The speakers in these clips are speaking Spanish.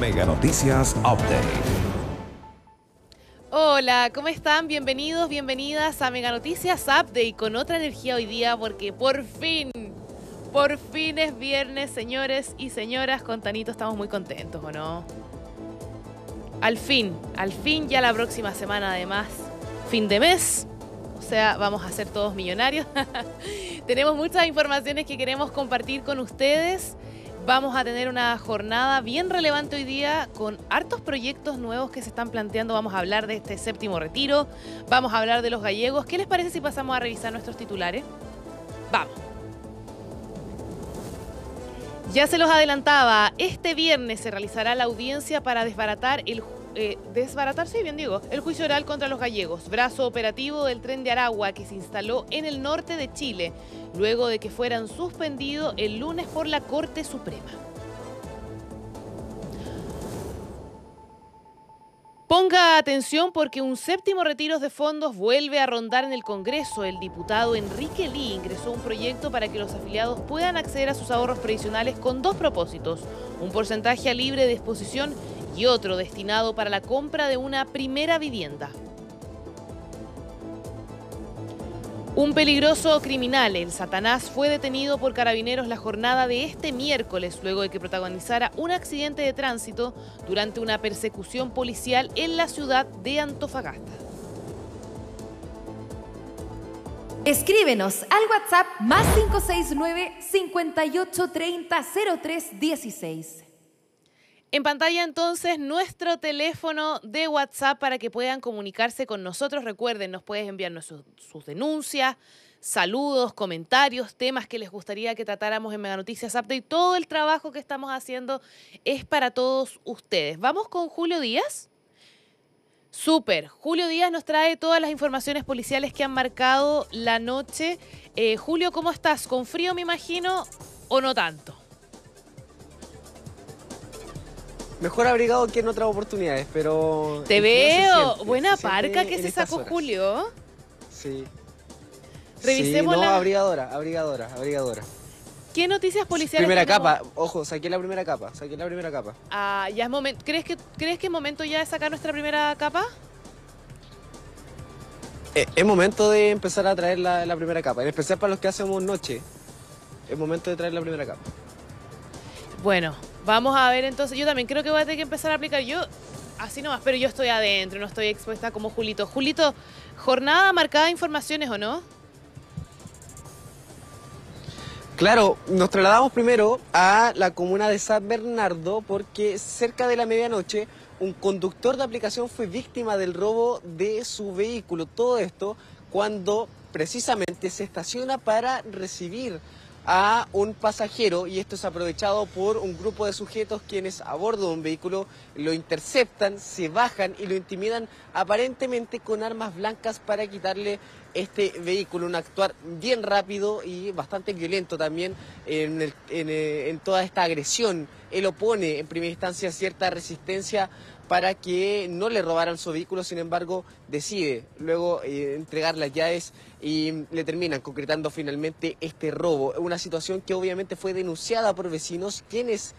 Mega Noticias Update. Hola, ¿cómo están? Bienvenidos, bienvenidas a Mega Noticias Update con otra energía hoy día porque por fin es viernes, señores y señoras. Con Tanito estamos muy contentos, ¿o no? Al fin ya la próxima semana además, fin de mes. O sea, vamos a ser todos millonarios. Tenemos muchas informaciones que queremos compartir con ustedes. Vamos a tener una jornada bien relevante hoy día con hartos proyectos nuevos que se están planteando. Vamos a hablar de este séptimo retiro, vamos a hablar de los gallegos. ¿Qué les parece si pasamos a revisar nuestros titulares? Vamos. Ya se los adelantaba, este viernes se realizará la audiencia para desbaratar el juicio oral contra los gallegos, brazo operativo del Tren de Aragua que se instaló en el norte de Chile, luego de que fueran suspendidos el lunes por la Corte Suprema. Ponga atención porque un séptimo retiro de fondos vuelve a rondar en el Congreso. El diputado Enrique Lee ingresó un proyecto para que los afiliados puedan acceder a sus ahorros previsionales con dos propósitos: un porcentaje a libre disposición y otro destinado para la compra de una primera vivienda. Un peligroso criminal, el Satanás, fue detenido por carabineros la jornada de este miércoles luego de que protagonizara un accidente de tránsito durante una persecución policial en la ciudad de Antofagasta. Escríbenos al WhatsApp +569 5830 0316. En pantalla entonces nuestro teléfono de WhatsApp para que puedan comunicarse con nosotros. Recuerden, nos pueden enviarnos sus denuncias, saludos, comentarios, temas que les gustaría que tratáramos en Mega Noticias Update. Todo el trabajo que estamos haciendo es para todos ustedes. Vamos con Julio Díaz. Súper. Julio Díaz nos trae todas las informaciones policiales que han marcado la noche. Julio, ¿cómo estás? ¿Con frío, me imagino, o no tanto? Mejor abrigado que en otras oportunidades, pero... Te veo. Buena parca que se sacó Julio. Sí. Revisemos sí, no, la... abrigadora. ¿Qué noticias policiales Primera tenemos? capa, ojo, saqué la primera capa. Ah, ya es momento. ¿Crees que es momento ya de sacar nuestra primera capa? Es momento de empezar a traer la primera capa, en especial para los que hacemos noche. Es momento de traer la primera capa. Bueno, vamos a ver entonces. Yo también creo que voy a tener que empezar a aplicar. Yo, así nomás, pero yo estoy adentro, no estoy expuesta como Julito. Julito, jornada marcada de informaciones, ¿o no? Claro, nos trasladamos primero a la comuna de San Bernardo porque cerca de la medianoche un conductor de aplicación fue víctima del robo de su vehículo. Todo esto cuando precisamente se estaciona para recibir a un pasajero, y esto es aprovechado por un grupo de sujetos quienes a bordo de un vehículo lo interceptan, se bajan y lo intimidan aparentemente con armas blancas para quitarle este vehículo. Un actuar bien rápido y bastante violento también en toda esta agresión. Él opone en primera instancia cierta resistencia para que no le robaran su vehículo, sin embargo decide luego entregar las llaves y le terminan concretando finalmente este robo. Una situación que obviamente fue denunciada por vecinos, quienes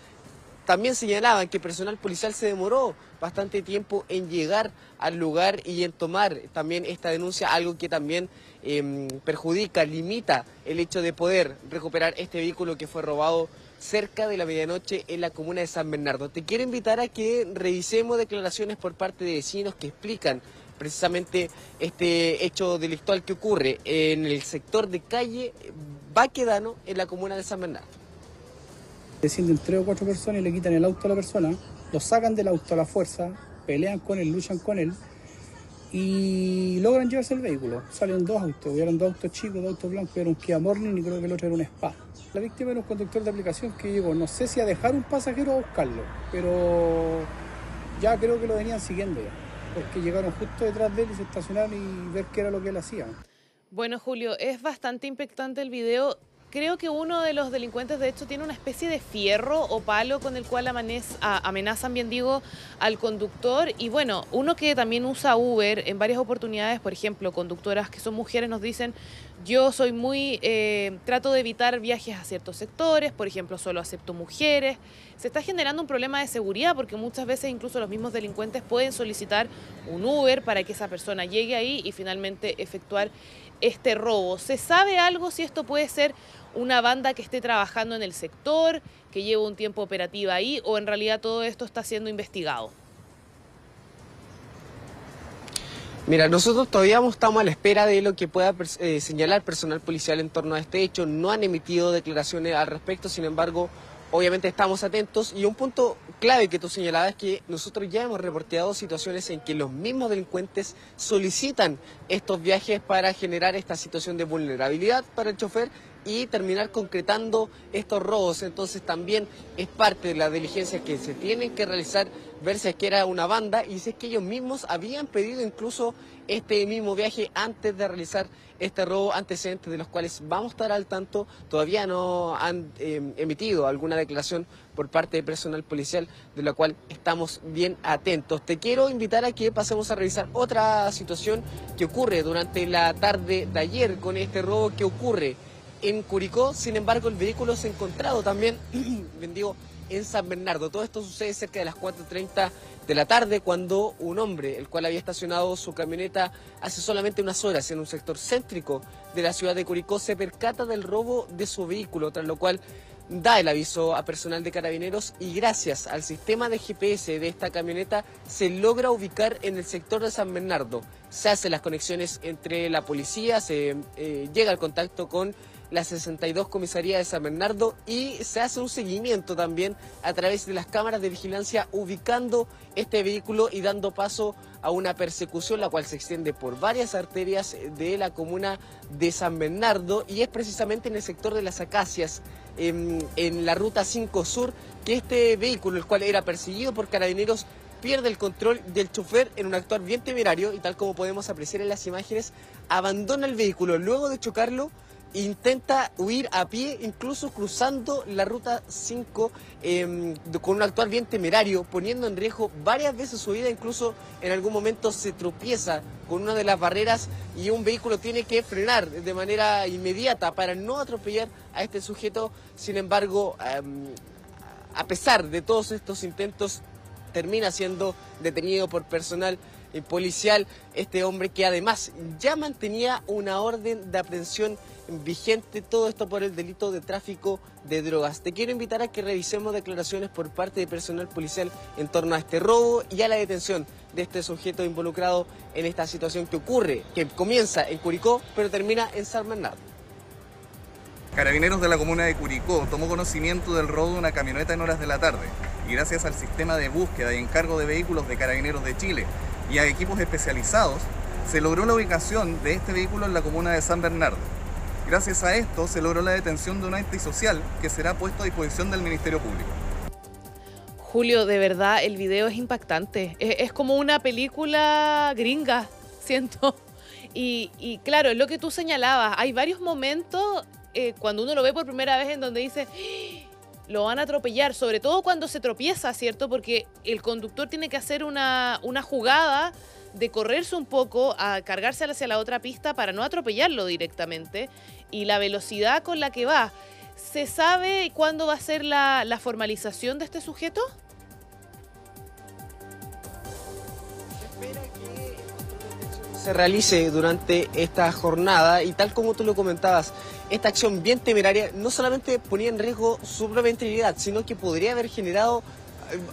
también señalaban que personal policial se demoró bastante tiempo en llegar al lugar y en tomar también esta denuncia, algo que también perjudica, limita el hecho de poder recuperar este vehículo que fue robado cerca de la medianoche en la comuna de San Bernardo. Te quiero invitar a que revisemos declaraciones por parte de vecinos que explican precisamente este hecho delictual que ocurre en el sector de calle Baquedano en la comuna de San Bernardo. Descienden 3 o 4 personas y le quitan el auto a la persona, lo sacan del auto a la fuerza, pelean con él, luchan con él y logran llevarse el vehículo. Salen 2 autos, eran 2 autos chicos, 2 autos blancos, era un Kia Morning y creo que el otro era un Spa. La víctima era un conductor de aplicación que llegó, no sé si a dejar un pasajero o a buscarlo, pero ya creo que lo venían siguiendo ya, porque llegaron justo detrás de él y se estacionaron y ver qué era lo que él hacía. Bueno, Julio, es bastante impactante el video. creo que uno de los delincuentes de hecho tiene una especie de fierro o palo con el cual amenazan, bien digo, al conductor. Y bueno, uno que también usa Uber en varias oportunidades, por ejemplo, conductoras que son mujeres nos dicen: yo soy trato de evitar viajes a ciertos sectores, por ejemplo, solo acepto mujeres. Se está generando un problema de seguridad porque muchas veces incluso los mismos delincuentes pueden solicitar un Uber para que esa persona llegue ahí y finalmente efectuar este robo. ¿Se sabe algo si esto puede ser una banda que esté trabajando en el sector, que lleva un tiempo operativa ahí, o en realidad todo esto está siendo investigado? Mira, nosotros todavía estamos a la espera de lo que pueda señalar personal policial en torno a este hecho. No han emitido declaraciones al respecto, sin embargo, obviamente estamos atentos. Y un punto clave que tú señalabas es que nosotros ya hemos reporteado situaciones en que los mismos delincuentes solicitan estos viajes para generar esta situación de vulnerabilidad para el chofer y terminar concretando estos robos. Entonces también es parte de las diligencias que se tienen que realizar, ver si es que era una banda y si es que ellos mismos habían pedido incluso este mismo viaje antes de realizar este robo, antecedentes de los cuales vamos a estar al tanto. Todavía no han emitido alguna declaración por parte de personal policial, de la cual estamos bien atentos. Te quiero invitar a que pasemos a revisar otra situación que ocurre durante la tarde de ayer con este robo que ocurre en Curicó. Sin embargo, el vehículo se ha encontrado también, en San Bernardo. Todo esto sucede cerca de las 4:30 de la tarde, cuando un hombre, el cual había estacionado su camioneta hace solamente unas horas en un sector céntrico de la ciudad de Curicó, se percata del robo de su vehículo, tras lo cual da el aviso a personal de Carabineros y gracias al sistema de GPS de esta camioneta se logra ubicar en el sector de San Bernardo. Se hacen las conexiones entre la policía, se llega al contacto con la 62 Comisaría de San Bernardo y se hace un seguimiento también a través de las cámaras de vigilancia ubicando este vehículo y dando paso a una persecución la cual se extiende por varias arterias de la comuna de San Bernardo y es precisamente en el sector de las Acacias, en la ruta 5 Sur, que este vehículo, el cual era perseguido por Carabineros, pierde el control del chofer en un actuar bien temerario y tal como podemos apreciar en las imágenes, abandona el vehículo luego de chocarlo. Intenta huir a pie, incluso cruzando la ruta 5 con un actuar bien temerario, poniendo en riesgo varias veces su vida. Incluso en algún momento se tropieza con una de las barreras y un vehículo tiene que frenar de manera inmediata para no atropellar a este sujeto. Sin embargo, a pesar de todos estos intentos, termina siendo detenido por personal policial este hombre, que además ya mantenía una orden de aprehensión vigente, todo esto por el delito de tráfico de drogas. Te quiero invitar a que revisemos declaraciones por parte de personal policial en torno a este robo y a la detención de este sujeto involucrado en esta situación que ocurre, que comienza en Curicó pero termina en San Bernardo. Carabineros de la comuna de Curicó tomó conocimiento del robo de una camioneta en horas de la tarde y gracias al sistema de búsqueda y encargo de vehículos de Carabineros de Chile y a equipos especializados, se logró la ubicación de este vehículo en la comuna de San Bernardo. Gracias a esto se logró la detención de un antisocial que será puesto a disposición del Ministerio Público. Julio, de verdad, el video es impactante. Es como una película gringa, siento. Y claro, es lo que tú señalabas. Hay varios momentos cuando uno lo ve por primera vez en donde dice: lo van a atropellar, sobre todo cuando se tropieza, ¿cierto? Porque el conductor tiene que hacer una jugada de correrse un poco, a cargarse hacia la otra pista para no atropellarlo directamente, y la velocidad con la que va. ¿Se sabe cuándo va a ser la formalización de este sujeto? Se espera que se realice durante esta jornada y tal como tú lo comentabas, esta acción bien temeraria no solamente ponía en riesgo su propia integridad, sino que podría haber generado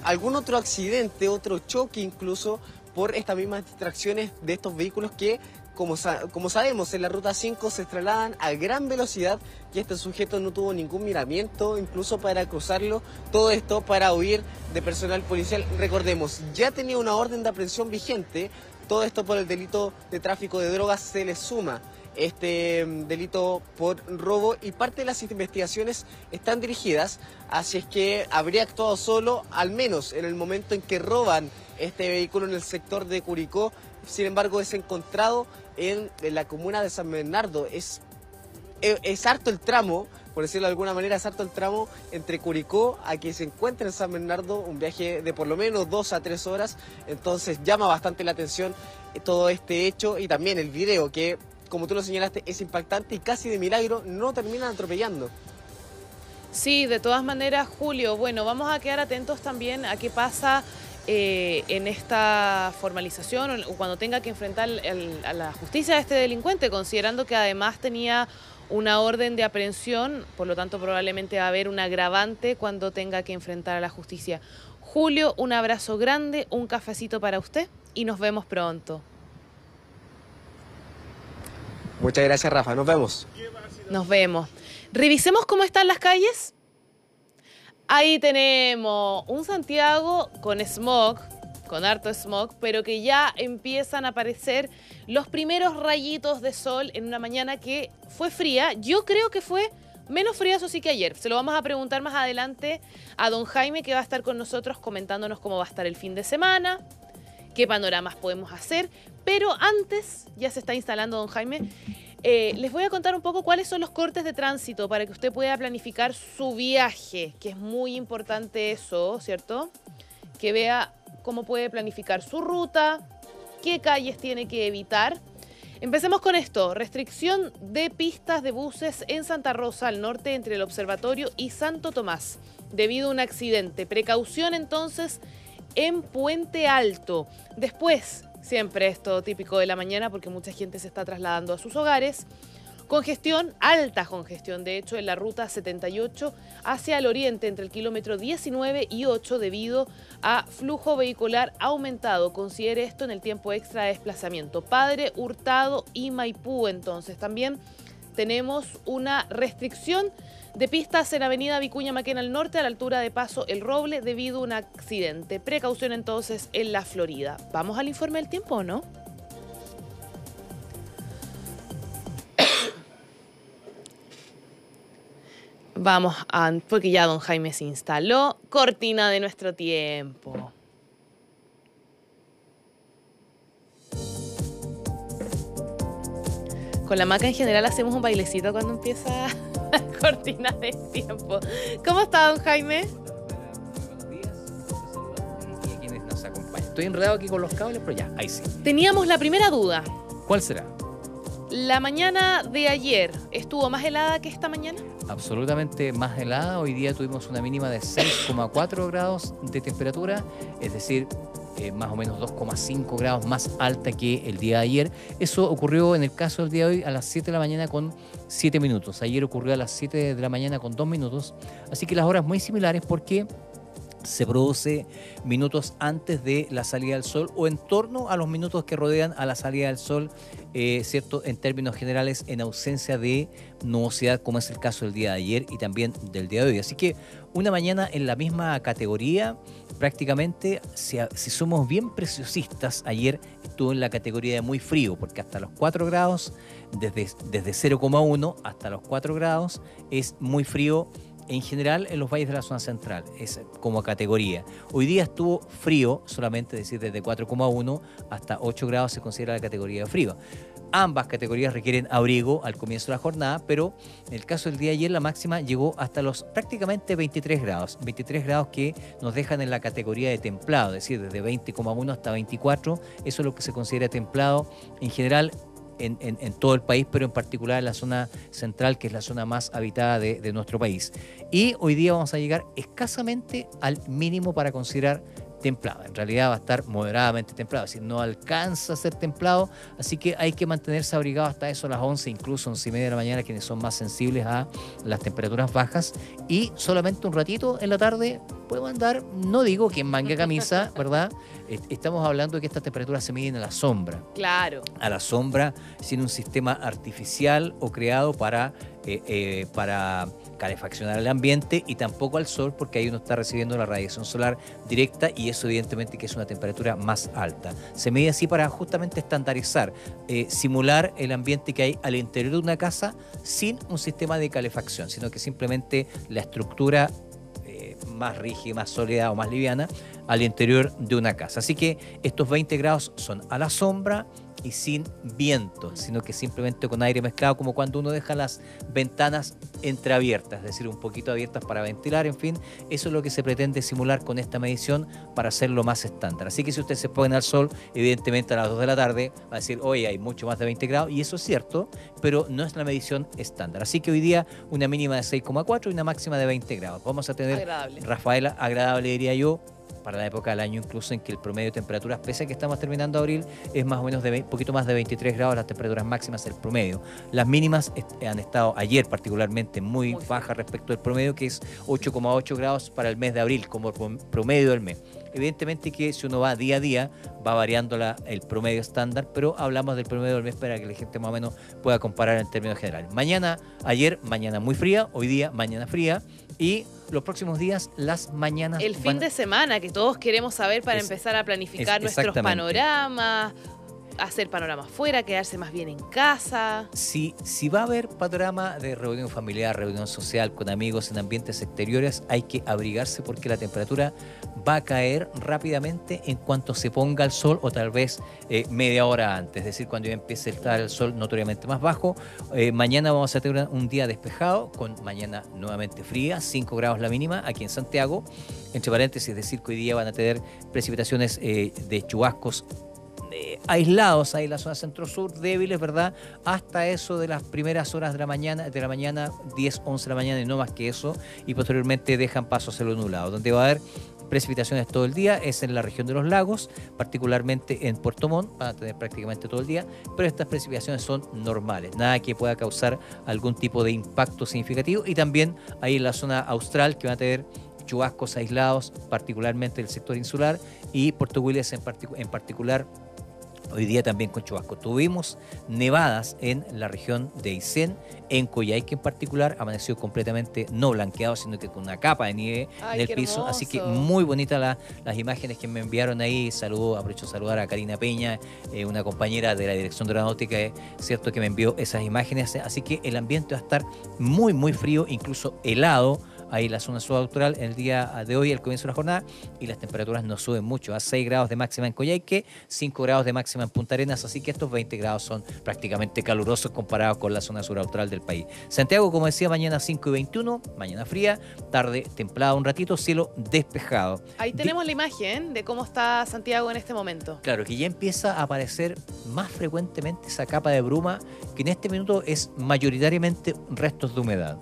algún otro accidente, otro choque incluso, por estas mismas distracciones de estos vehículos que, como sabemos, en la ruta 5 se trasladan a gran velocidad y este sujeto no tuvo ningún miramiento incluso para cruzarlo, todo esto para huir de personal policial. Recordemos, ya tenía una orden de aprehensión vigente, todo esto por el delito de tráfico de drogas. Se le suma este delito por robo y parte de las investigaciones están dirigidas hacia es que habría actuado solo, al menos en el momento en que roban este vehículo en el sector de Curicó. Sin embargo, es encontrado en la comuna de San Bernardo. Es harto el tramo, por decirlo de alguna manera, es harto el tramo entre Curicó a que se encuentra en San Bernardo, un viaje de por lo menos 2 a 3 horas, entonces llama bastante la atención todo este hecho y también el video que, como tú lo señalaste, es impactante y casi de milagro no terminan atropellando. Sí, de todas maneras, Julio, bueno, vamos a quedar atentos también a qué pasa en esta formalización o cuando tenga que enfrentar a la justicia a este delincuente, considerando que además tenía una orden de aprehensión, por lo tanto probablemente va a haber un agravante cuando tenga que enfrentar a la justicia. Julio, un abrazo grande, un cafecito para usted y nos vemos pronto. Muchas gracias, Rafa, nos vemos. Nos vemos. Revisemos cómo están las calles. Ahí tenemos un Santiago con smog, con harto smog, pero que ya empiezan a aparecer los primeros rayitos de sol en una mañana que fue fría. Yo creo que fue menos fría, eso sí, que ayer. Se lo vamos a preguntar más adelante a don Jaime, que va a estar con nosotros comentándonos cómo va a estar el fin de semana, qué panoramas podemos hacer. Pero antes, ya se está instalando don Jaime, les voy a contar un poco cuáles son los cortes de tránsito para que usted pueda planificar su viaje, que es muy importante eso, ¿cierto? Que vea cómo puede planificar su ruta, qué calles tiene que evitar. Empecemos con esto, restricción de pistas de buses en Santa Rosa, al norte, entre el Observatorio y Santo Tomás, debido a un accidente. Precaución entonces en Puente Alto. Después, siempre esto típico de la mañana porque mucha gente se está trasladando a sus hogares. Congestión, alta congestión, de hecho, en la ruta 78 hacia el oriente entre el kilómetro 19 y 8 debido a flujo vehicular aumentado. Considere esto en el tiempo extra de desplazamiento. Padre Hurtado y Maipú, entonces. También tenemos una restricción de pistas en Avenida Vicuña Maquena al norte, a la altura de Paso El Roble, debido a un accidente. Precaución entonces en la Florida. ¿Vamos al informe del tiempo o no? Vamos a, porque ya don Jaime se instaló. Cortina de nuestro tiempo. Con la Maca en general hacemos un bailecito cuando empieza la cortina de tiempo. ¿Cómo está don Jaime? Buenos días, y a quienes nos acompañan. Estoy enredado aquí con los cables, pero ya, ahí sí. Teníamos la primera duda. ¿Cuál será? La mañana de ayer, ¿estuvo más helada que esta mañana? Absolutamente más helada. Hoy día tuvimos una mínima de 6,4 grados de temperatura, es decir, más o menos 2,5 grados más alta que el día de ayer. Eso ocurrió en el caso del día de hoy a las 7 de la mañana con 7 minutos. Ayer ocurrió a las 7 de la mañana con 2 minutos. Así que las horas muy similares porque se produce minutos antes de la salida del sol o en torno a los minutos que rodean a la salida del sol, ¿cierto? En términos generales, en ausencia de nubosidad, como es el caso del día de ayer y también del día de hoy. Así que una mañana en la misma categoría, prácticamente, si somos bien preciosistas, ayer estuvo en la categoría de muy frío, porque hasta los 4 grados, desde 0,1 hasta los 4 grados, es muy frío. En general, en los valles de la zona central, es como categoría. Hoy día estuvo frío, solamente decir desde 4,1 hasta 8 grados se considera la categoría de frío. Ambas categorías requieren abrigo al comienzo de la jornada, pero en el caso del día de ayer la máxima llegó hasta los prácticamente 23 grados. 23 grados que nos dejan en la categoría de templado, es decir, desde 20,1 hasta 24. Eso es lo que se considera templado en general en todo el país, pero en particular en la zona central, que es la zona más habitada de nuestro país. Y hoy día vamos a llegar escasamente al mínimo para considerar templado. En realidad va a estar moderadamente templado, es decir, no alcanza a ser templado, así que hay que mantenerse abrigado hasta eso a las 11, incluso 11:30 de la mañana, quienes son más sensibles a las temperaturas bajas, y solamente un ratito en la tarde podemos andar, no digo que en manga camisa, ¿verdad? Estamos hablando de que estas temperaturas se miden a la sombra. Claro. A la sombra, sin un sistema artificial o creado para calefaccionar el ambiente, y tampoco al sol, porque ahí uno está recibiendo la radiación solar directa y eso evidentemente que es una temperatura más alta. Se mide así para justamente estandarizar, simular el ambiente que hay al interior de una casa sin un sistema de calefacción, sino que simplemente la estructura más rígida, más sólida o más liviana al interior de una casa. Así que estos 20 grados son a la sombra y sin viento, sino que simplemente con aire mezclado, como cuando uno deja las ventanas entreabiertas, es decir, un poquito abiertas para ventilar, en fin, eso es lo que se pretende simular con esta medición para hacerlo más estándar. Así que si usted se pone al sol, evidentemente a las 2 de la tarde va a decir, oye, hay mucho más de 20 grados, y eso es cierto, pero no es la medición estándar. Así que hoy día una mínima de 6,4 y una máxima de 20 grados. Vamos a tener, Agradable. Rafaela, agradable diría yo, para la época del año incluso en que el promedio de temperaturas, pese a que estamos terminando abril, es más o menos de poquito más de 23 grados las temperaturas máximas del promedio. Las mínimas han estado ayer particularmente muy bajas respecto al promedio, que es 8,8 grados para el mes de abril como promedio del mes. Evidentemente que si uno va día a día va variando el promedio estándar, pero hablamos del promedio del mes para que la gente más o menos pueda comparar en términos generales. Ayer, mañana muy fría, hoy día, mañana fría, y los próximos días, las mañanas... El fin de semana que todos queremos saber para empezar a planificar nuestros panoramas, hacer panoramas fuera, quedarse más bien en casa. Si va a haber panorama de reunión familiar, reunión social con amigos en ambientes exteriores, hay que abrigarse porque la temperatura va a caer rápidamente en cuanto se ponga el sol o tal vez media hora antes, es decir, cuando ya empiece a estar el sol notoriamente más bajo. Mañana vamos a tener un día despejado, con mañana nuevamente fría, 5 grados la mínima aquí en Santiago. Entre paréntesis, es decir, que hoy día van a tener precipitaciones de chubascos aislados ahí en la zona centro-sur, débiles, ¿verdad? Hasta eso de las primeras horas de la mañana, 10, 11 de la mañana y no más que eso, y posteriormente dejan paso hacia lo nublado. Donde va a haber precipitaciones todo el día es en la región de los lagos, particularmente en Puerto Montt, van a tener prácticamente todo el día, pero estas precipitaciones son normales, nada que pueda causar algún tipo de impacto significativo, y también ahí en la zona austral que van a tener chubascos aislados, particularmente del sector insular, y Puerto Williams en particular. Hoy día también con chubasco. Tuvimos nevadas en la región de Aysén, en Coyhaique en particular, amaneció completamente no blanqueado, sino que con una capa de nieve en el piso. Así que muy bonitas las imágenes que me enviaron ahí. Aprovecho de saludar a Karina Peña, una compañera de la Dirección de Aeronáutica, cierto que me envió esas imágenes. Así que el ambiente va a estar muy, muy frío, incluso helado, ahí en la zona subaustral en el día de hoy, al comienzo de la jornada, y las temperaturas no suben mucho, a 6 grados de máxima en Coyhaique, 5 grados de máxima en Punta Arenas, así que estos 20 grados son prácticamente calurosos comparados con la zona suraustral del país. Santiago, como decía, mañana 5:21, mañana fría, tarde templada un ratito, cielo despejado. Ahí tenemos la imagen de cómo está Santiago en este momento. Claro, que ya empieza a aparecer más frecuentemente esa capa de bruma, que en este minuto es mayoritariamente restos de humedad.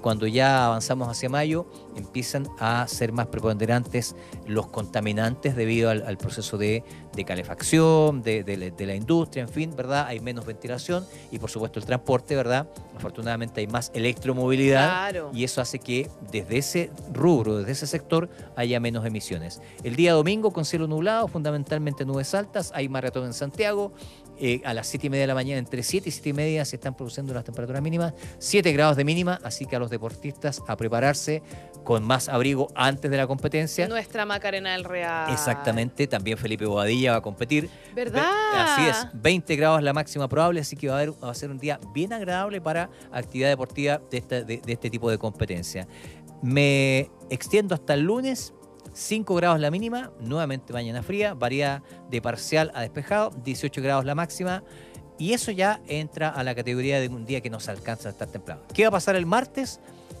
Cuando ya avanzamos hacia mayo, empiezan a ser más preponderantes los contaminantes debido al proceso de calefacción, de la industria, en fin, ¿verdad? Hay menos ventilación y, por supuesto, el transporte, ¿verdad? Afortunadamente hay más electromovilidad, claro, y eso hace que desde ese rubro, desde ese sector, haya menos emisiones. El día domingo, con cielo nublado, fundamentalmente nubes altas, hay maratón en Santiago. A las 7:30 de la mañana, entre 7 y 7:30 se están produciendo las temperaturas mínimas, 7 grados de mínima, así que a los deportistas a prepararse con más abrigo antes de la competencia. Nuestra Macarena del Real. Exactamente, también Felipe Bobadilla va a competir. ¿Verdad? Así es, 20 grados la máxima probable, así que va a ser un día bien agradable para actividad deportiva de este tipo de competencia. Me extiendo hasta el lunes. 5 grados la mínima, nuevamente mañana fría, varía de parcial a despejado, 18 grados la máxima, y eso ya entra a la categoría de un día que nos alcanza a estar templado. ¿Qué va a pasar el martes?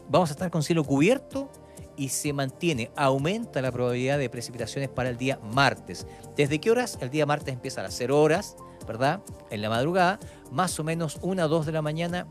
Vamos a estar con cielo cubierto y se mantiene, aumenta la probabilidad de precipitaciones para el día martes. ¿Desde qué horas? El día martes empieza a las 0 horas, ¿verdad? En la madrugada, más o menos 1 o 2 de la mañana,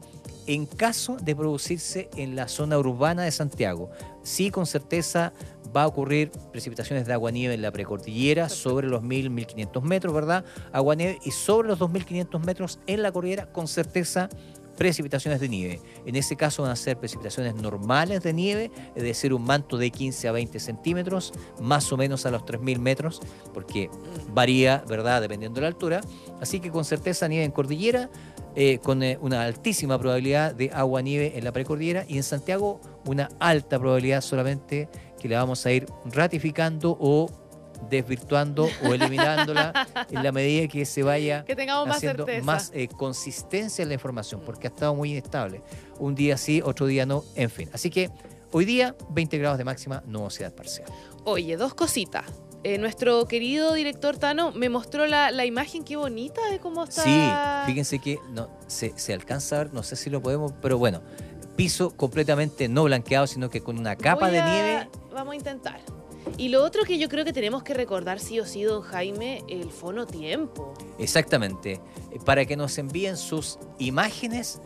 en caso de producirse en la zona urbana de Santiago. Sí, con certeza va a ocurrir precipitaciones de aguanieve en la precordillera, sobre los 1.500 metros, ¿verdad? Aguanieve, y sobre los 2.500 metros en la cordillera, con certeza, precipitaciones de nieve. En ese caso van a ser precipitaciones normales de nieve, es decir, un manto de 15 a 20 centímetros, más o menos a los 3.000 metros, porque varía, ¿verdad?, dependiendo de la altura. Así que con certeza nieve en cordillera, con una altísima probabilidad de agua-nieve en la precordillera, y en Santiago una alta probabilidad, solamente que la vamos a ir ratificando o desvirtuando o eliminándola en la medida que se vaya que tengamos haciendo más consistencia en la información, porque ha estado muy inestable. Un día sí, otro día no, en fin. Así que hoy día 20 grados de máxima, nubosidad parcial. Oye, dos cositas. Nuestro querido director Tano me mostró la imagen, qué bonita de cómo está. Sí, fíjense que no, se alcanza a ver, no sé si lo podemos, pero bueno, piso completamente no blanqueado, sino que con una capa de nieve. Vamos a intentar. Y lo otro que yo creo que tenemos que recordar sí o sí, don Jaime, el fonotiempo. Exactamente, para que nos envíen sus imágenes.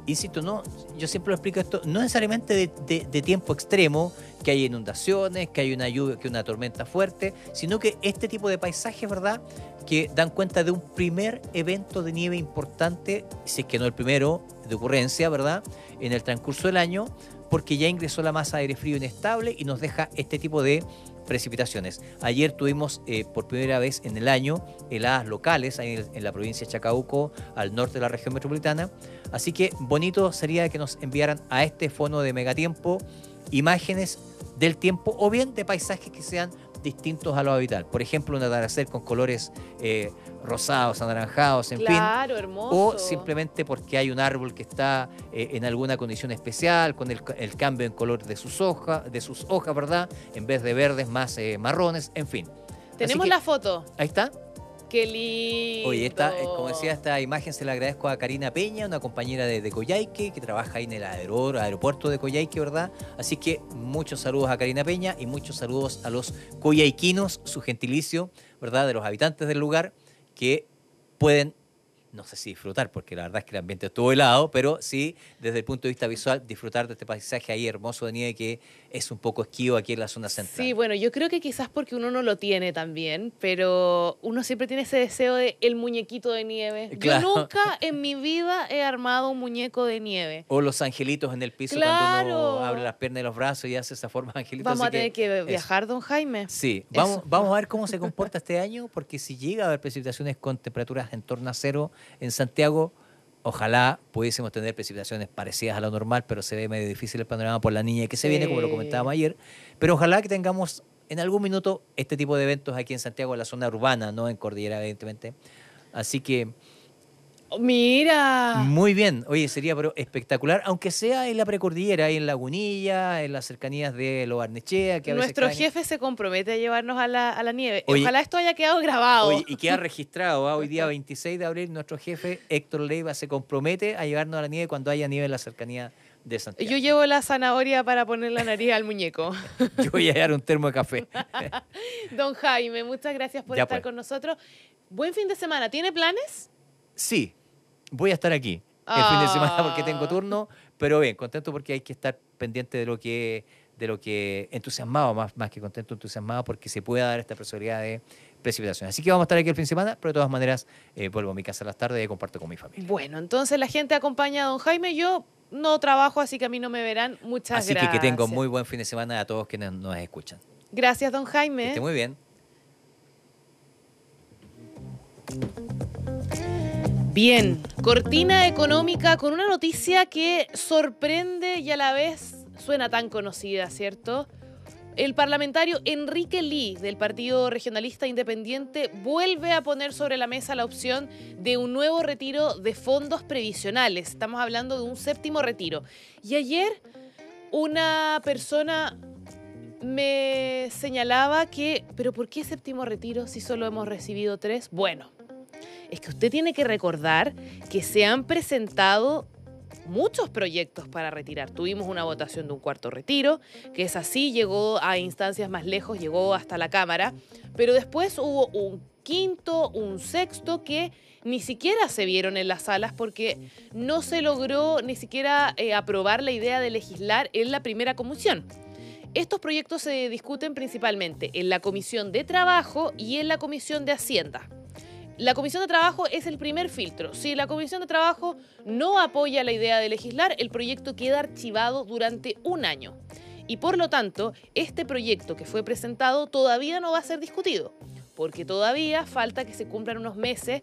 Insisto, no, yo siempre lo explico esto, no necesariamente de tiempo extremo, que hay inundaciones, que hay una lluvia, que hay una tormenta fuerte, sino que este tipo de paisajes, ¿verdad?, que dan cuenta de un primer evento de nieve importante, si es que no el primero de ocurrencia, ¿verdad?, en el transcurso del año, porque ya ingresó la masa de aire frío inestable y nos deja este tipo de precipitaciones. Ayer tuvimos por primera vez en el año heladas locales ahí en la provincia de Chacabuco, al norte de la región metropolitana. Así que bonito sería que nos enviaran a este fono de Megatiempo imágenes del tiempo o bien de paisajes que sean distintos a lo habitual. Por ejemplo, un atardecer con colores rosados, anaranjados, en fin. Claro, hermoso. O simplemente porque hay un árbol que está en alguna condición especial, con el cambio en color de sus hojas, ¿verdad? En vez de verdes, más marrones, en fin. Tenemos la foto. Ahí está. Qué lindo. Oye, como decía, esta imagen se la agradezco a Karina Peña, una compañera de Coyhaique, que trabaja ahí en el aeropuerto de Coyhaique, ¿verdad? Así que muchos saludos a Karina Peña y muchos saludos a los coyhaiquinos, su gentilicio, ¿verdad?, de los habitantes del lugar, que pueden, no sé si disfrutar, porque la verdad es que el ambiente estuvo helado, pero sí, desde el punto de vista visual, disfrutar de este paisaje ahí hermoso de nieve que es un poco esquivo aquí en la zona central. Sí, bueno, yo creo que quizás porque uno no lo tiene también, pero uno siempre tiene ese deseo de el muñequito de nieve. Claro. Yo nunca en mi vida he armado un muñeco de nieve. O los angelitos en el piso, ¡Claro! cuando uno abre las piernas y los brazos y hace esa forma de angelito. Vamos Así a tener que viajar, don Jaime. Sí, vamos a ver cómo se comporta este año, porque si llega a haber precipitaciones con temperaturas en torno a cero en Santiago, ojalá pudiésemos tener precipitaciones parecidas a lo normal, pero se ve medio difícil el panorama por la niña que se viene, como lo comentábamos ayer. Pero ojalá que tengamos en algún minuto este tipo de eventos aquí en Santiago, en la zona urbana, no en Cordillera, evidentemente. Así que... ¡Mira! Muy bien. Oye, sería pero espectacular, aunque sea en la precordillera, ahí en Lagunilla, en las cercanías de Lo Barnechea. Que a veces Nuestro caen. jefe se compromete a llevarnos a la nieve. Oye, ojalá esto haya quedado grabado. Oye, y queda registrado, hoy día 26 de abril, nuestro jefe Héctor Leiva se compromete a llevarnos a la nieve cuando haya nieve en la cercanía de Santiago. Yo llevo la zanahoria para poner la nariz al muñeco. Yo voy a llevar un termo de café. Don Jaime, muchas gracias por Ya estar pues. con nosotros. Buen fin de semana. ¿Tiene planes? Sí, voy a estar aquí el fin de semana porque tengo turno, pero bien, contento porque hay que estar pendiente de lo que entusiasmado, más que contento, entusiasmado porque se pueda dar esta posibilidad de precipitación. Así que vamos a estar aquí el fin de semana, pero de todas maneras vuelvo a mi casa a las tardes y comparto con mi familia. Bueno, entonces la gente acompaña a don Jaime. Yo no trabajo, así que a mí no me verán. Muchas Así gracias. que tengo muy buen fin de semana a todos quienes nos escuchan. Gracias, don Que Jaime. esté muy bien. Bien, cortina económica con una noticia que sorprende y a la vez suena tan conocida, ¿cierto? El parlamentario Enrique Ly, del Partido Regionalista Independiente, vuelve a poner sobre la mesa la opción de un nuevo retiro de fondos previsionales. Estamos hablando de un 7º retiro. Y ayer una persona me señalaba que, ¿pero por qué 7º retiro si solo hemos recibido 3? Bueno, es que usted tiene que recordar que se han presentado muchos proyectos para retirar. Tuvimos una votación de un 4º retiro, que es así, llegó a instancias más lejos, llegó hasta la Cámara, pero después hubo un 5º, un 6º que ni siquiera se vieron en las salas porque no se logró ni siquiera aprobar la idea de legislar en la primera comisión. Estos proyectos se discuten principalmente en la Comisión de Trabajo y en la Comisión de Hacienda. La Comisión de Trabajo es el primer filtro. Si la Comisión de Trabajo no apoya la idea de legislar, el proyecto queda archivado durante un año. Y por lo tanto, este proyecto que fue presentado todavía no va a ser discutido, porque todavía falta que se cumplan unos meses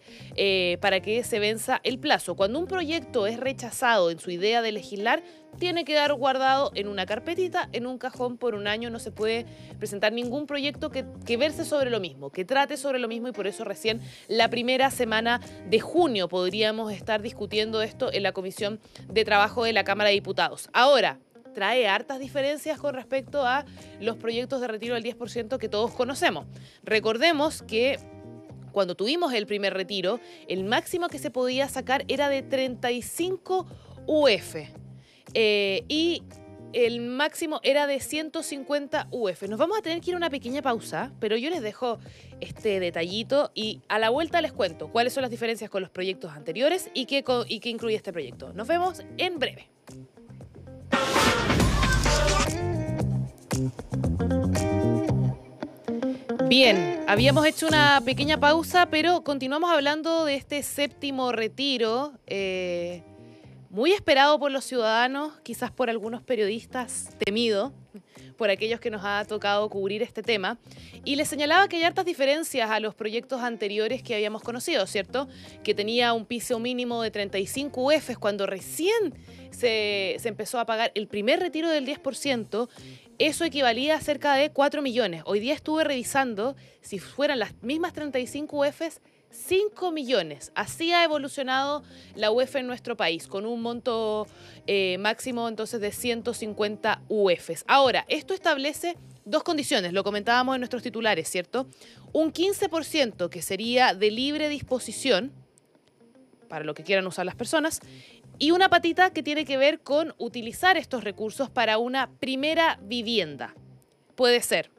para que se venza el plazo. Cuando un proyecto es rechazado en su idea de legislar, tiene que quedar guardado en una carpetita, en un cajón por un año. No se puede presentar ningún proyecto que verse sobre lo mismo, que trate sobre lo mismo, y por eso recién la primera semana de junio podríamos estar discutiendo esto en la Comisión de Trabajo de la Cámara de Diputados. Ahora, trae hartas diferencias con respecto a los proyectos de retiro del 10% que todos conocemos. Recordemos que cuando tuvimos el primer retiro, el máximo que se podía sacar era de 35 UF y el máximo era de 150 UF. Nos vamos a tener que ir a una pequeña pausa, pero yo les dejo este detallito y a la vuelta les cuento cuáles son las diferencias con los proyectos anteriores y qué incluye este proyecto. Nos vemos en breve. Bien, habíamos hecho una pequeña pausa, pero continuamos hablando de este séptimo retiro, muy esperado por los ciudadanos, quizás por algunos periodistas, temido por aquellos que nos ha tocado cubrir este tema. Y les señalaba que hay hartas diferencias a los proyectos anteriores que habíamos conocido, ¿cierto? Que tenía un piso mínimo de 35 UF cuando recién se empezó a pagar el primer retiro del 10%. Eso equivalía a cerca de 4 millones. Hoy día estuve revisando, si fueran las mismas 35 UFs, 5 millones. Así ha evolucionado la UF en nuestro país, con un monto máximo entonces de 150 UFs. Ahora, esto establece dos condiciones, lo comentábamos en nuestros titulares, ¿cierto? Un 15% que sería de libre disposición, para lo que quieran usar las personas, y una patita que tiene que ver con utilizar estos recursos para una primera vivienda. Puede ser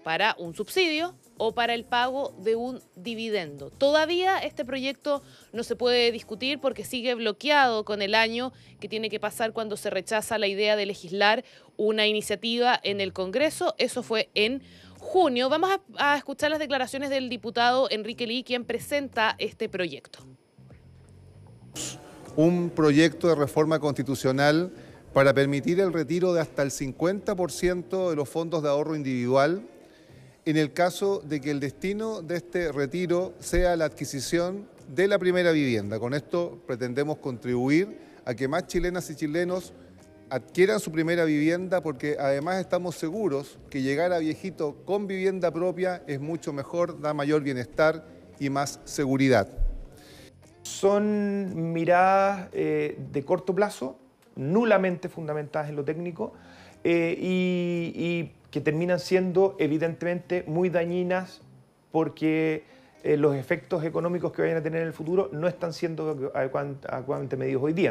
para un subsidio o para el pago de un dividendo. Todavía este proyecto no se puede discutir porque sigue bloqueado con el año que tiene que pasar cuando se rechaza la idea de legislar una iniciativa en el Congreso. Eso fue en junio. Vamos a escuchar las declaraciones del diputado Enrique Lee, quien presenta este proyecto. Un proyecto de reforma constitucional para permitir el retiro de hasta el 50% de los fondos de ahorro individual en el caso de que el destino de este retiro sea la adquisición de la primera vivienda. Con esto pretendemos contribuir a que más chilenas y chilenos adquieran su primera vivienda, porque además estamos seguros que llegar a viejito con vivienda propia es mucho mejor, da mayor bienestar y más seguridad. Son miradas de corto plazo, nulamente fundamentadas en lo técnico y que terminan siendo evidentemente muy dañinas porque los efectos económicos que vayan a tener en el futuro no están siendo adecuadamente medidos hoy día.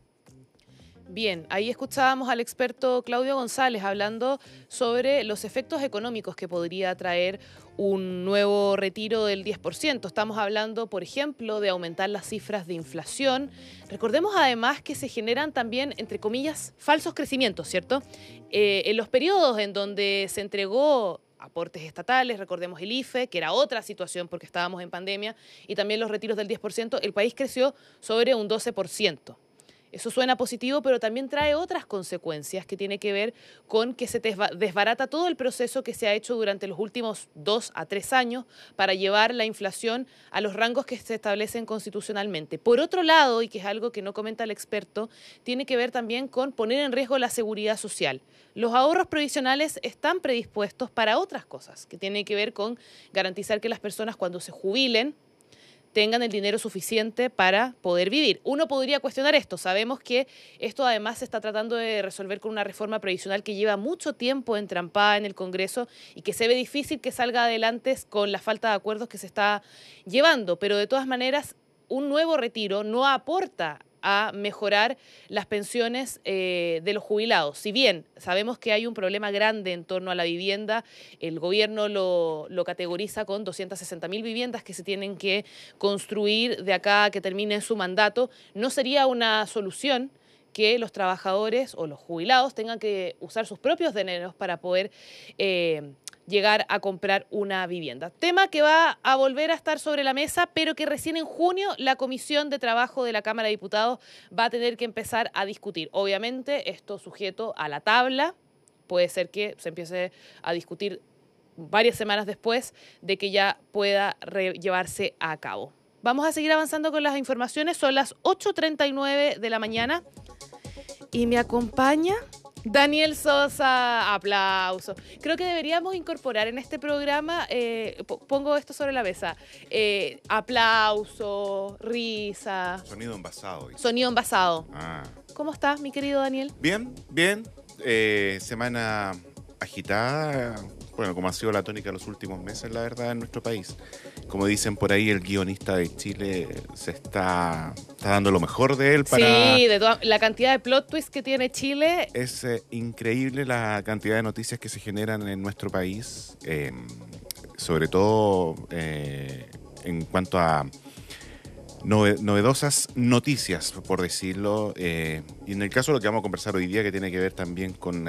Bien, ahí escuchábamos al experto Claudio González hablando sobre los efectos económicos que podría traer un nuevo retiro del 10%. Estamos hablando, por ejemplo, de aumentar las cifras de inflación. Recordemos además que se generan también, entre comillas, falsos crecimientos, ¿cierto? En los periodos en donde se entregó aportes estatales, recordemos el IFE, que era otra situación porque estábamos en pandemia, y también los retiros del 10%, el país creció sobre un 12%. Eso suena positivo, pero también trae otras consecuencias que tiene que ver con que se desbarata todo el proceso que se ha hecho durante los últimos 2 a 3 años para llevar la inflación a los rangos que se establecen constitucionalmente. Por otro lado, y que es algo que no comenta el experto, tiene que ver también con poner en riesgo la seguridad social. Los ahorros provisionales están predispuestos para otras cosas, que tienen que ver con garantizar que las personas cuando se jubilen tengan el dinero suficiente para poder vivir. Uno podría cuestionar esto. Sabemos que esto además se está tratando de resolver con una reforma previsional que lleva mucho tiempo entrampada en el Congreso y que se ve difícil que salga adelante con la falta de acuerdos que se está llevando. Pero de todas maneras, un nuevo retiro no aporta a mejorar las pensiones de los jubilados. Si bien sabemos que hay un problema grande en torno a la vivienda, el gobierno lo categoriza con 260.000 viviendas que se tienen que construir de acá a que termine su mandato, no sería una solución que los trabajadores o los jubilados tengan que usar sus propios dineros para poder llegar a comprar una vivienda. Tema que va a volver a estar sobre la mesa, pero que recién en junio la Comisión de Trabajo de la Cámara de Diputados va a tener que empezar a discutir. Obviamente, esto sujeto a la tabla, puede ser que se empiece a discutir varias semanas después de que ya pueda llevarse a cabo. Vamos a seguir avanzando con las informaciones, son las 8:39 de la mañana y me acompaña Daniel Sosa, aplauso. Creo que deberíamos incorporar en este programa, pongo esto sobre la mesa, aplauso, risa. Sonido envasado. Sonido envasado. Ah. ¿Cómo estás, mi querido Daniel? Bien, bien. semana agitada, bueno, como ha sido la tónica de los últimos meses, la verdad, en nuestro país. Como dicen por ahí, el guionista de Chile se está dando lo mejor de él para... Sí, la cantidad de plot twists que tiene Chile. Es increíble la cantidad de noticias que se generan en nuestro país, sobre todo en cuanto a novedosas noticias, por decirlo. Y en el caso de lo que vamos a conversar hoy día, que tiene que ver también con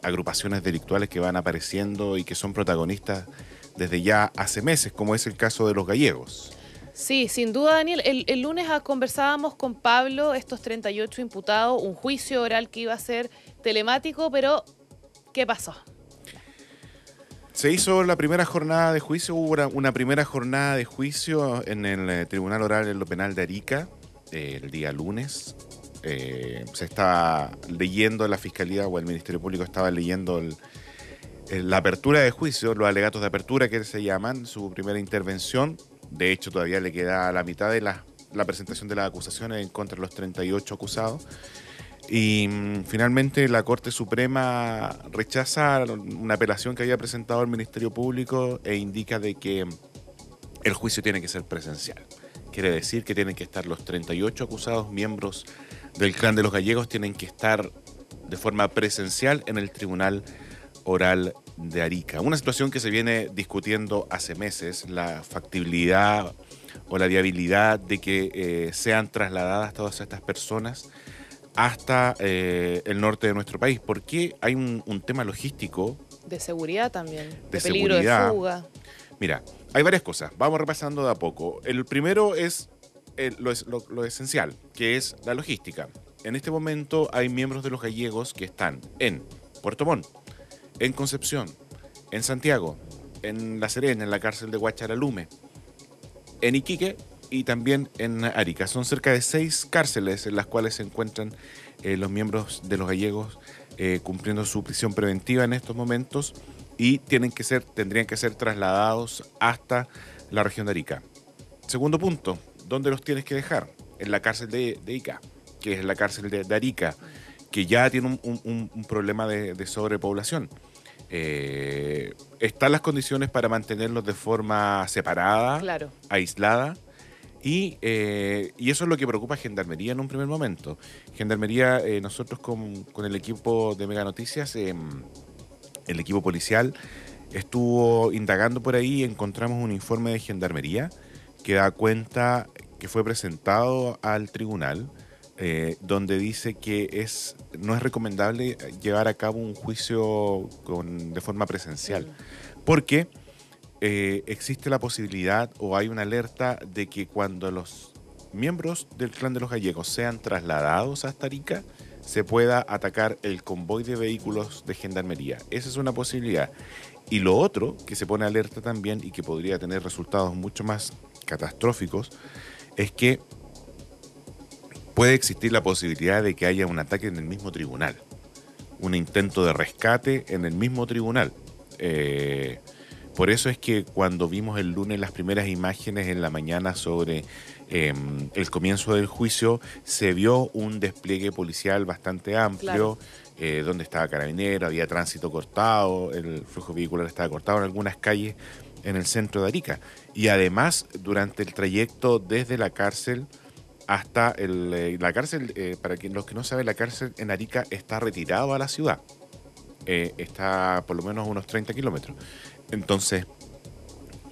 agrupaciones delictuales que van apareciendo y que son protagonistas desde ya hace meses, como es el caso de los gallegos. Sí, sin duda, Daniel. El lunes conversábamos con Pablo, estos 38 imputados, un juicio oral que iba a ser telemático, pero ¿qué pasó? Se hizo la primera jornada de juicio, hubo una primera jornada de juicio en el Tribunal Oral en lo Penal de Arica, el día lunes. Se estaba leyendo la Fiscalía o el Ministerio Público estaba leyendo la apertura de juicio, los alegatos de apertura que se llaman, su primera intervención. De hecho, todavía le queda la mitad de la presentación de las acusaciones en contra de los 38 acusados. Y finalmente la Corte Suprema rechaza una apelación que había presentado el Ministerio Público e indica de que el juicio tiene que ser presencial. Quiere decir que tienen que estar los 38 acusados, miembros del clan de los gallegos, tienen que estar de forma presencial en el Tribunal Oral de Arica. Una situación que se viene discutiendo hace meses, la factibilidad o la viabilidad de que sean trasladadas todas estas personas hasta el norte de nuestro país, porque hay un tema logístico. De seguridad también, de peligro seguridad, de fuga. Mira, hay varias cosas, vamos repasando de a poco. El primero es lo esencial, que es la logística. En este momento hay miembros de los gallegos que están en Puerto Montt, en Concepción, en Santiago, en La Serena, en la cárcel de Huacharalume, en Iquique y también en Arica. Son cerca de 6 cárceles en las cuales se encuentran los miembros de los gallegos cumpliendo su prisión preventiva en estos momentos y tendrían que ser trasladados hasta la región de Arica. Segundo punto, ¿dónde los tienes que dejar? En la cárcel de Ica, que es la cárcel de Arica, que ya tiene un problema de sobrepoblación. Están las condiciones para mantenerlos de forma separada, claro, aislada, y eso es lo que preocupa a Gendarmería en un primer momento. Gendarmería, nosotros con el equipo de Mega Noticias, el equipo policial, estuvo indagando por ahí y encontramos un informe de Gendarmería que da cuenta que fue presentado al tribunal, donde dice que no es recomendable llevar a cabo un juicio de forma presencial, porque existe la posibilidad o hay una alerta de que cuando los miembros del clan de los gallegos sean trasladados hasta Arica, se pueda atacar el convoy de vehículos de Gendarmería. Esa es una posibilidad. Y lo otro que se pone alerta también y que podría tener resultados mucho más catastróficos es que puede existir la posibilidad de que haya un ataque en el mismo tribunal, un intento de rescate en el mismo tribunal. Por eso es que cuando vimos el lunes las primeras imágenes en la mañana sobre el comienzo del juicio, se vio un despliegue policial bastante amplio, claro, donde estaba Carabinero, había tránsito cortado, el flujo vehicular estaba cortado en algunas calles en el centro de Arica. Y además, durante el trayecto desde la cárcel hasta la cárcel, para los que no saben, la cárcel en Arica está retirado a la ciudad. Está por lo menos unos 30 kilómetros. Entonces,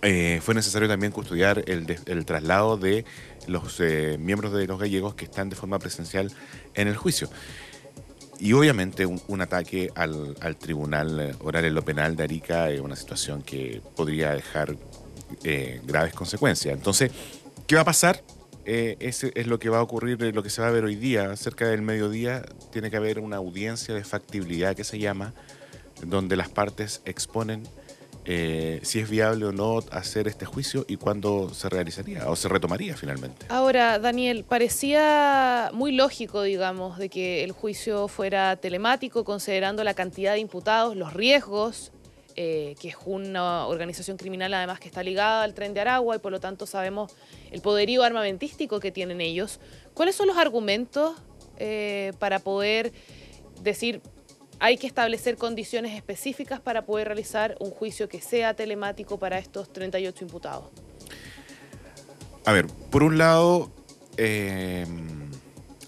fue necesario también custodiar el traslado de los miembros de los gallegos que están de forma presencial en el juicio. Y obviamente un ataque al Tribunal Oral en lo Penal de Arica es una situación que podría dejar graves consecuencias. Entonces, ¿qué va a pasar? Ese es lo que va a ocurrir, lo que se va a ver hoy día. Cerca del mediodía tiene que haber una audiencia de factibilidad que se llama, donde las partes exponen si es viable o no hacer este juicio y cuándo se realizaría o se retomaría finalmente. Ahora, Daniel, parecía muy lógico, digamos, de que el juicio fuera telemático, considerando la cantidad de imputados, los riesgos, que es una organización criminal además que está ligada al Tren de Aragua y por lo tanto sabemos el poderío armamentístico que tienen ellos. ¿Cuáles son los argumentos para poder decir hay que establecer condiciones específicas para poder realizar un juicio que sea telemático para estos 38 imputados. A ver, por un lado,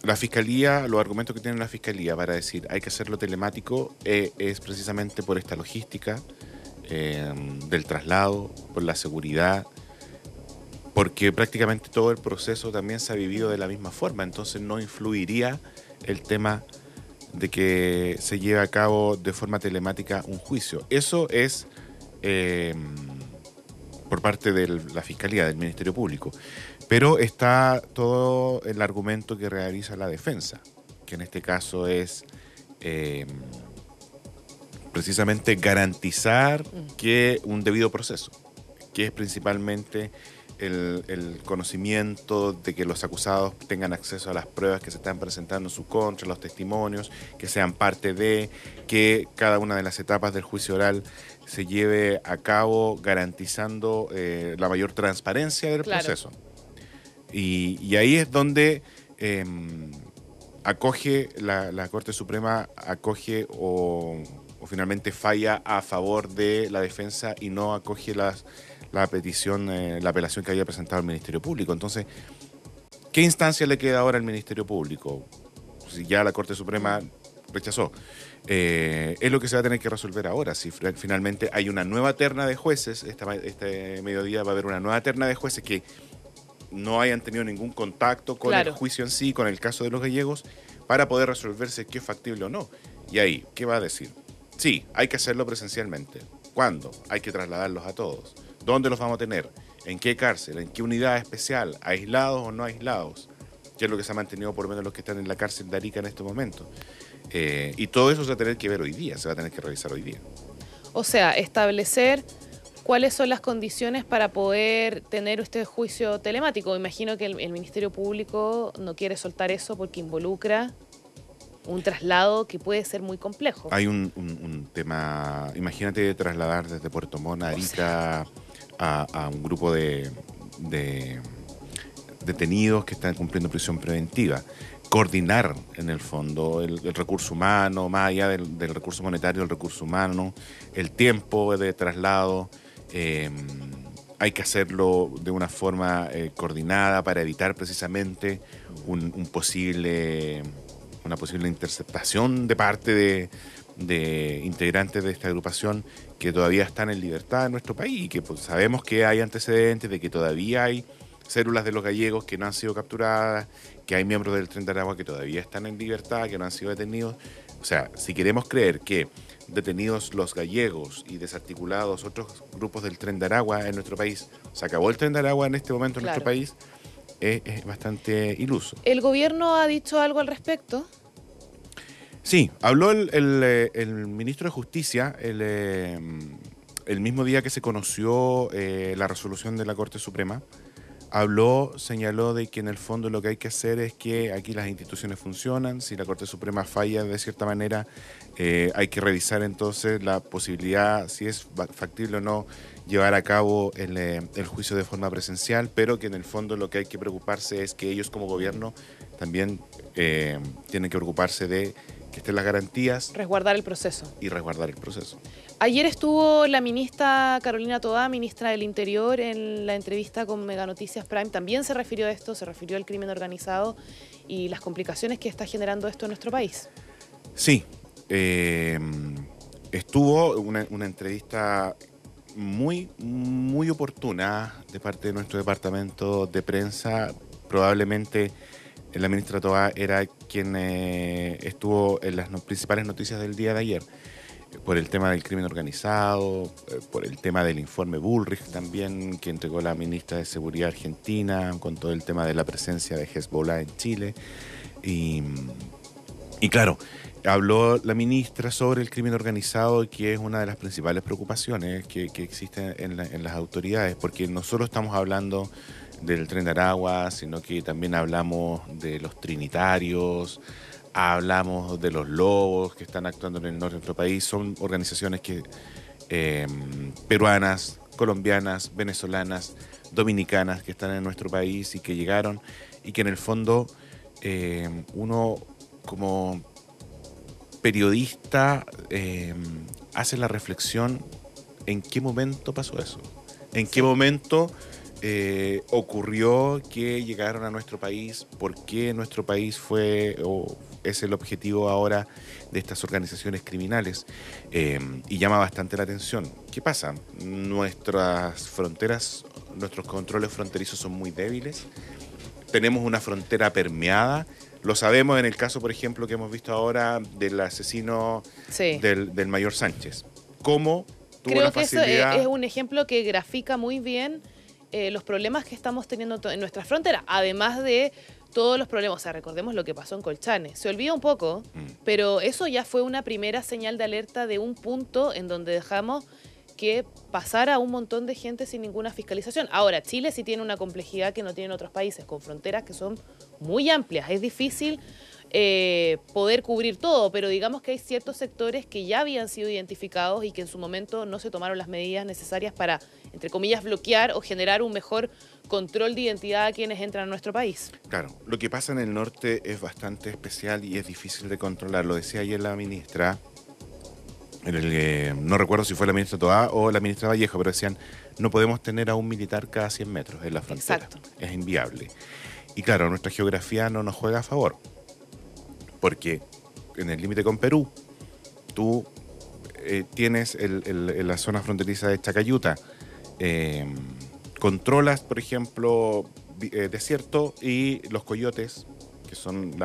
la Fiscalía, los argumentos que tiene la Fiscalía para decir hay que hacerlo telemático es precisamente por esta logística del traslado, por la seguridad, porque prácticamente todo el proceso también se ha vivido de la misma forma, entonces no influiría el tema de que se lleve a cabo de forma telemática un juicio. Eso es por parte de la Fiscalía, del Ministerio Público. Pero está todo el argumento que realiza la defensa, que en este caso es precisamente garantizar que un debido proceso, que es principalmente el conocimiento de que los acusados tengan acceso a las pruebas que se están presentando en su contra, los testimonios, que sean parte de, que cada una de las etapas del juicio oral se lleve a cabo garantizando la mayor transparencia del proceso. Y ahí es donde acoge la Corte Suprema, acoge o finalmente falla a favor de la defensa y no acoge la petición, la apelación que había presentado el Ministerio Público. Entonces, ¿qué instancia le queda ahora al Ministerio Público? Si ya la Corte Suprema rechazó. Es lo que se va a tener que resolver ahora. Si finalmente hay una nueva terna de jueces, este mediodía va a haber una nueva terna de jueces que no hayan tenido ningún contacto con el juicio en sí, con el caso de los gallegos, para poder resolverse qué es factible o no. Y ahí, ¿qué va a decir? Sí, hay que hacerlo presencialmente. ¿Cuándo? Hay que trasladarlos a todos. ¿Dónde los vamos a tener? ¿En qué cárcel? ¿En qué unidad especial? ¿Aislados o no aislados? Que es lo que se ha mantenido por lo menos los que están en la cárcel de Arica en este momento. Y todo eso se va a tener que ver hoy día, se va a tener que revisar hoy día. O sea, establecer cuáles son las condiciones para poder tener este juicio telemático. Imagino que el Ministerio Público no quiere soltar eso porque involucra un traslado que puede ser muy complejo. Hay un tema, imagínate trasladar desde Puerto Montt a Arica a un grupo de detenidos que están cumpliendo prisión preventiva. Coordinar, en el fondo, el recurso humano, más allá del recurso monetario, el recurso humano, el tiempo de traslado. Hay que hacerlo de una forma coordinada para evitar precisamente una posible interceptación de parte de integrantes de esta agrupación que todavía están en libertad en nuestro país y que pues, sabemos que hay antecedentes de que todavía hay células de los gallegos que no han sido capturadas, que hay miembros del Tren de Aragua que todavía están en libertad, que no han sido detenidos. O sea, si queremos creer que detenidos los gallegos y desarticulados otros grupos del Tren de Aragua en nuestro país, se acabó el Tren de Aragua en este momento en nuestro país, es bastante iluso. ¿El gobierno ha dicho algo al respecto? Sí, habló el ministro de Justicia el mismo día que se conoció la resolución de la Corte Suprema. Señaló de que en el fondo lo que hay que hacer es que aquí las instituciones funcionan. Si la Corte Suprema falla de cierta manera, hay que revisar entonces la posibilidad, si es factible o no, llevar a cabo el juicio de forma presencial, pero que en el fondo lo que hay que preocuparse es que ellos como gobierno también tienen que preocuparse de que estén las garantías. Resguardar el proceso. Y resguardar el proceso. Ayer estuvo la ministra Carolina Toá, ministra del Interior, en la entrevista con Mega Noticias Prime. También se refirió a esto, se refirió al crimen organizado y las complicaciones que está generando esto en nuestro país. Sí, estuvo una entrevista muy, muy oportuna de parte de nuestro departamento de prensa. Probablemente la ministra Toá era quien estuvo en las principales noticias del día de ayer, por el tema del crimen organizado, por el tema del informe Bullrich también, que entregó la ministra de Seguridad argentina, con todo el tema de la presencia de Hezbollah en Chile. Y claro, habló la ministra sobre el crimen organizado, que es una de las principales preocupaciones que existen en las autoridades, porque no solo estamos hablando del Tren de Aragua, sino que también hablamos de los trinitarios, hablamos de los lobos que están actuando en el norte de nuestro país. Son organizaciones que peruanas, colombianas, venezolanas, dominicanas que están en nuestro país y que llegaron y que en el fondo uno como periodista hace la reflexión en qué momento pasó eso, en qué momento ocurrió que llegaron a nuestro país, por qué nuestro país fue o es el objetivo ahora de estas organizaciones criminales, y llama bastante la atención. ¿Qué pasa? Nuestras fronteras, nuestros controles fronterizos son muy débiles, tenemos una frontera permeada. Lo sabemos en el caso, por ejemplo, que hemos visto ahora del asesino del mayor Sánchez. ¿Cómo tuvo Creo la que facilidad? eso es un ejemplo que grafica muy bien los problemas que estamos teniendo en nuestra frontera, además de todos los problemas. O sea, recordemos lo que pasó en Colchane. Se olvida un poco, pero eso ya fue una primera señal de alerta de un punto en donde dejamos que pasara un montón de gente sin ninguna fiscalización. Ahora, Chile sí tiene una complejidad que no tienen otros países, con fronteras que son muy amplias. Es difícil poder cubrir todo, pero digamos que hay ciertos sectores que ya habían sido identificados y que en su momento no se tomaron las medidas necesarias para, entre comillas, bloquear o generar un mejor control de identidad a quienes entran a nuestro país. Claro, lo que pasa en el norte es bastante especial y es difícil de controlar. Lo decía ayer la ministra, no recuerdo si fue la ministra Toá o la ministra Vallejo, pero decían, no podemos tener a un militar cada 100 metros en la frontera. Exacto. Es inviable. Y claro, nuestra geografía no nos juega a favor, porque en el límite con Perú, tú tienes en la zona fronteriza de Chacayuta, controlas, por ejemplo, desierto, y los coyotes, que son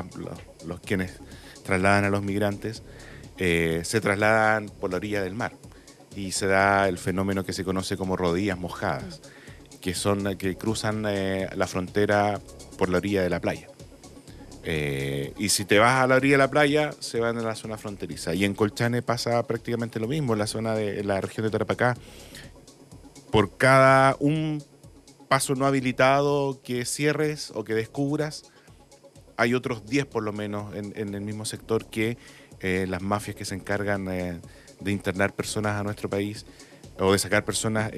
los quienes trasladan a los migrantes, se trasladan por la orilla del mar y se da el fenómeno que se conoce como rodillas mojadas, que cruzan la frontera por la orilla de la playa. Y si te vas a la orilla de la playa, se van a la zona fronteriza. Y en Colchane pasa prácticamente lo mismo, en la región de Tarapacá. Por cada un paso no habilitado que cierres o que descubras, hay otros 10 por lo menos en el mismo sector que las mafias que se encargan de internar personas a nuestro país o de sacar personas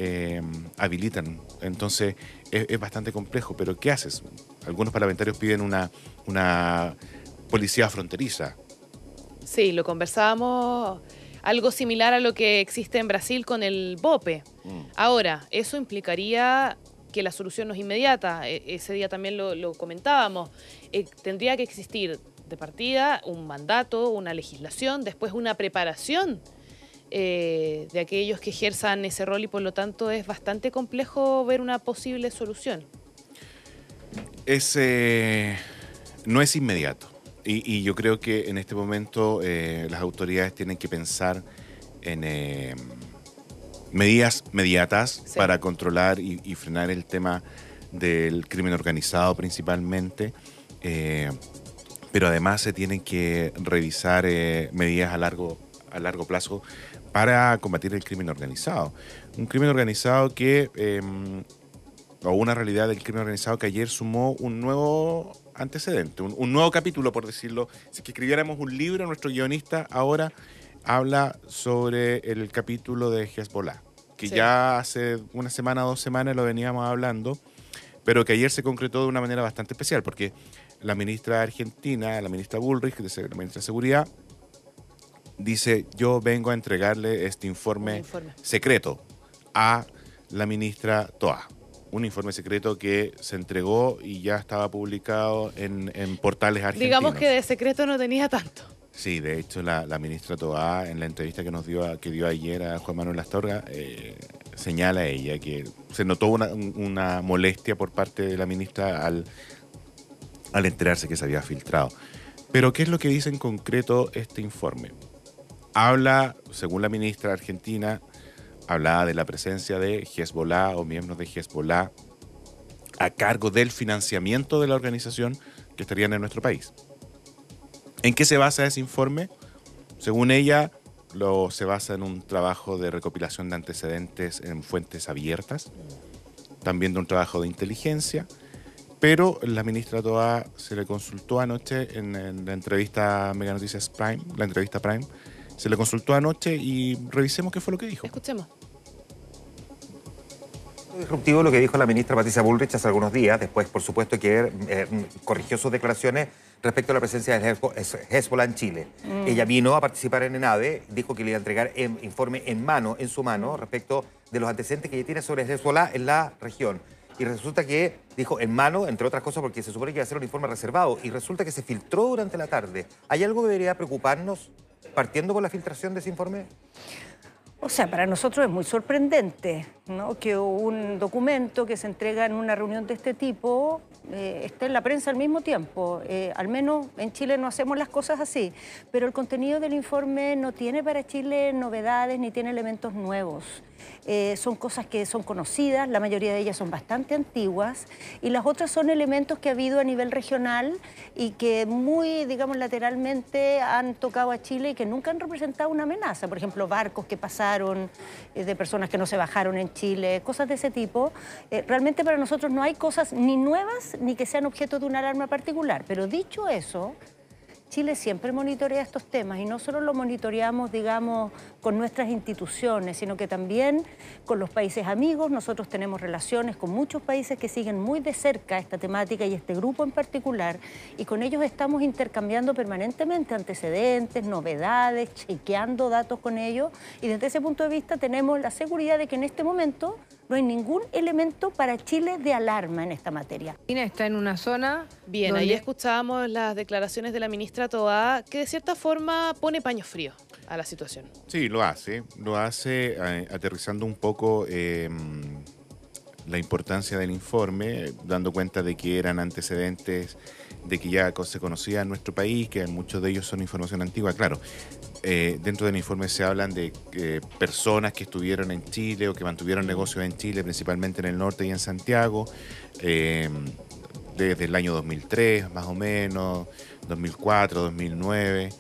habilitan. Entonces es bastante complejo, pero ¿qué haces? Algunos parlamentarios piden una policía fronteriza. Sí, lo conversábamos, algo similar a lo que existe en Brasil con el BOPE. Ahora, eso implicaría que la solución no es inmediata. Ese día también lo comentábamos. Tendría que existir de partida un mandato, una legislación, después una preparación de aquellos que ejerzan ese rol, y por lo tanto es bastante complejo ver una posible solución. No es inmediato. Y yo creo que en este momento las autoridades tienen que pensar en medidas inmediatas para controlar y frenar el tema del crimen organizado principalmente. Pero además se tienen que revisar medidas a largo plazo para combatir el crimen organizado. Un crimen organizado o una realidad del crimen organizado que ayer sumó un nuevo antecedente, un nuevo capítulo, por decirlo. Si que escribiéramos un libro, nuestro guionista ahora habla sobre el capítulo de Hezbollah, que ya hace una semana o 2 semanas lo veníamos hablando, pero que ayer se concretó de una manera bastante especial, porque la ministra argentina, la ministra Bullrich, la ministra de Seguridad, dice, yo vengo a entregarle este informe secreto a la ministra Toá. Un informe secreto que se entregó y ya estaba publicado en portales argentinos. Digamos que de secreto no tenía tanto. Sí, de hecho la ministra Toá, en la entrevista que dio ayer a Juan Manuel Astorga, señala a ella que se notó una molestia por parte de la ministra al enterarse que se había filtrado. Pero ¿qué es lo que dice en concreto este informe? Habla, según la ministra argentina, hablaba de la presencia de Hezbollah o miembros de Hezbollah a cargo del financiamiento de la organización que estarían en nuestro país. ¿En qué se basa ese informe? Según ella, se basa en un trabajo de recopilación de antecedentes en fuentes abiertas, también de un trabajo de inteligencia, pero la ministra Toá se le consultó anoche en la entrevista Mega Noticias Prime, la entrevista Prime, se le consultó anoche y revisemos qué fue lo que dijo. Escuchemos. Disruptivo lo que dijo la ministra Patricia Bullrich hace algunos días, después por supuesto que corrigió sus declaraciones respecto a la presencia del Hezbollah en Chile. Ella vino a participar en ENAVE, dijo que le iba a entregar informe en su mano respecto de los antecedentes que ella tiene sobre el Hezbollah en la región. Y resulta que dijo en mano, entre otras cosas, porque se supone que iba a ser un informe reservado, y resulta que se filtró durante la tarde. ¿Hay algo que debería preocuparnos partiendo con la filtración de ese informe? O sea, para nosotros es muy sorprendente, ¿no?, que un documento que se entrega en una reunión de este tipo esté en la prensa al mismo tiempo. Al menos en Chile no hacemos las cosas así, pero el contenido del informe no tiene para Chile novedades ni tiene elementos nuevos. Son cosas que son conocidas, la mayoría de ellas son bastante antiguas, y las otras son elementos que ha habido a nivel regional y que muy, digamos, lateralmente han tocado a Chile y que nunca han representado una amenaza. Por ejemplo, barcos que pasaron, de personas que no se bajaron en Chile, cosas de ese tipo. Realmente para nosotros no hay cosas ni nuevas ni que sean objeto de una alarma particular. Pero dicho eso, Chile siempre monitorea estos temas y no solo lo monitoreamos, digamos, con nuestras instituciones, sino que también con los países amigos. Nosotros tenemos relaciones con muchos países que siguen muy de cerca esta temática y este grupo en particular, y con ellos estamos intercambiando permanentemente antecedentes, novedades, chequeando datos con ellos, y desde ese punto de vista tenemos la seguridad de que en este momento no hay ningún elemento para Chile de alarma en esta materia. Está en una zona... Bien, ahí escuchábamos las declaraciones de la ministra Toá, que de cierta forma pone paños fríos a la situación. Sí, lo hace aterrizando un poco la importancia del informe, dando cuenta de que eran antecedentes de que ya se conocía en nuestro país, que muchos de ellos son información antigua. Claro, dentro del informe se hablan de personas que estuvieron en Chile o que mantuvieron negocios en Chile, principalmente en el norte y en Santiago, desde el año 2003 más o menos, 2004, 2009,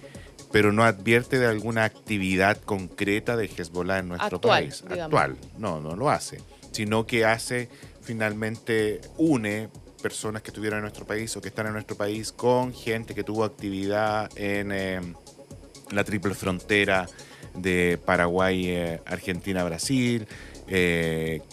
pero no advierte de alguna actividad concreta del Hezbollah en nuestro país. Actual, no lo hace, sino que finalmente une personas que estuvieron en nuestro país o que están en nuestro país con gente que tuvo actividad en la triple frontera de Paraguay, Argentina, Brasil,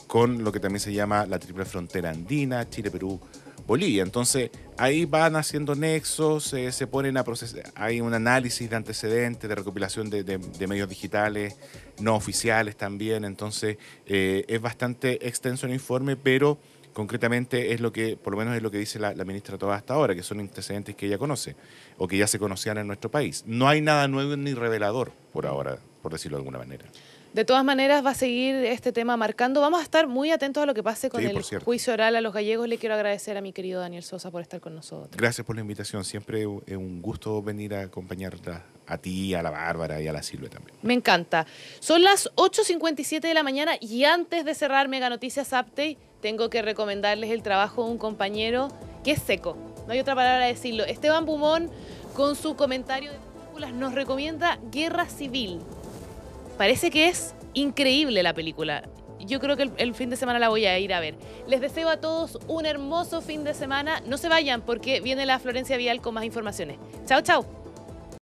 con lo que también se llama la triple frontera andina, Chile, Perú, Bolivia. Entonces ahí van haciendo nexos, se ponen a procesar, hay un análisis de antecedentes, de recopilación de medios digitales, no oficiales también. Entonces es bastante extenso el informe, pero concretamente es lo que, por lo menos es lo que dice la ministra Toá hasta ahora, que son antecedentes que ella conoce o que ya se conocían en nuestro país. No hay nada nuevo ni revelador por ahora, por decirlo de alguna manera. De todas maneras va a seguir este tema marcando. Vamos a estar muy atentos a lo que pase con el juicio oral a los gallegos. Le quiero agradecer a mi querido Daniel Sosa por estar con nosotros. Gracias por la invitación. Siempre es un gusto venir a acompañarte a ti, a la Bárbara y a la Silvia también. Me encanta. Son las 8:57 de la mañana y antes de cerrar Mega Noticias Update, tengo que recomendarles el trabajo de un compañero que es seco. No hay otra palabra de decirlo. Esteban Bumón, con su comentario de películas, nos recomienda Guerra Civil. Parece que es increíble la película. Yo creo que el fin de semana la voy a ir a ver. Les deseo a todos un hermoso fin de semana. No se vayan porque viene la Florencia Vial con más informaciones. Chao, chao.